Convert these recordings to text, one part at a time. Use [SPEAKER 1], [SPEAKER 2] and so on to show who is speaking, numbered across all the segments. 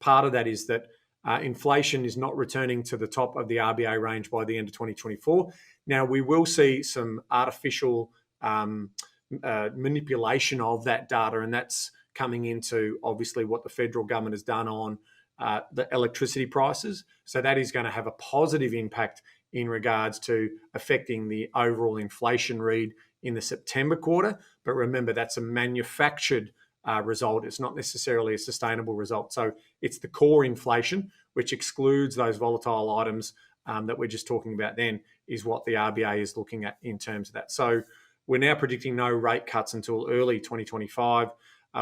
[SPEAKER 1] part of that is that inflation is not returning to the top of the RBA range by the end of 2024. Now, we will see some artificial manipulation of that data, and that's coming into obviously what the federal government has done on the electricity prices. So that is going to have a positive impact in regards to affecting the overall inflation read in the September quarter. But remember, that's a manufactured result. It's not necessarily a sustainable result. So it's the core inflation, which excludes those volatile items that we're just talking about then, is what the RBA is looking at in terms of that. So we're now predicting no rate cuts until early 2025.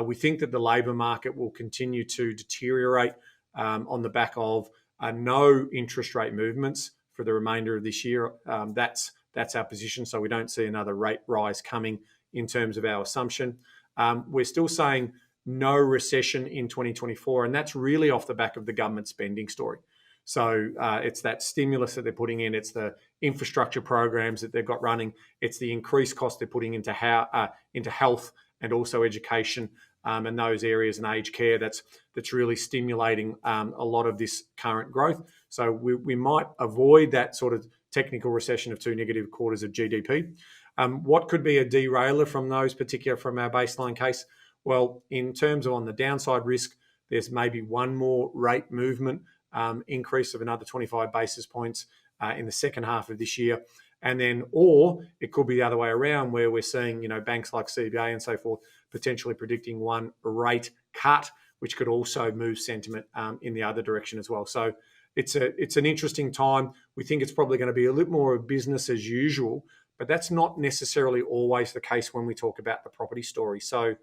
[SPEAKER 1] We think that the labour market will continue to deteriorate on the back of no interest rate movements for the remainder of this year. That's our position. So we don't see another rate rise coming in terms of our assumption. We're still saying no recession in 2024, and that's really off the back of the government spending story. So it's that stimulus that they're putting in, it's the infrastructure programs that they've got running, it's the increased cost they're putting into health and also education and those areas, and aged care that's really stimulating a lot of this current growth. So we might avoid that sort of technical recession of 2 negative quarters of GDP. What could be a derailer from our baseline case? Well, in terms of on the downside risk, there's maybe one more rate movement increase of another 25 basis points in the second half of this year. And then, or it could be the other way around, where we're seeing, banks like CBA and so forth potentially predicting one rate cut, which could also move sentiment in the other direction as well. So it's an interesting time. We think it's probably going to be a little more of business as usual, but that's not necessarily always the case when we talk about the property story. So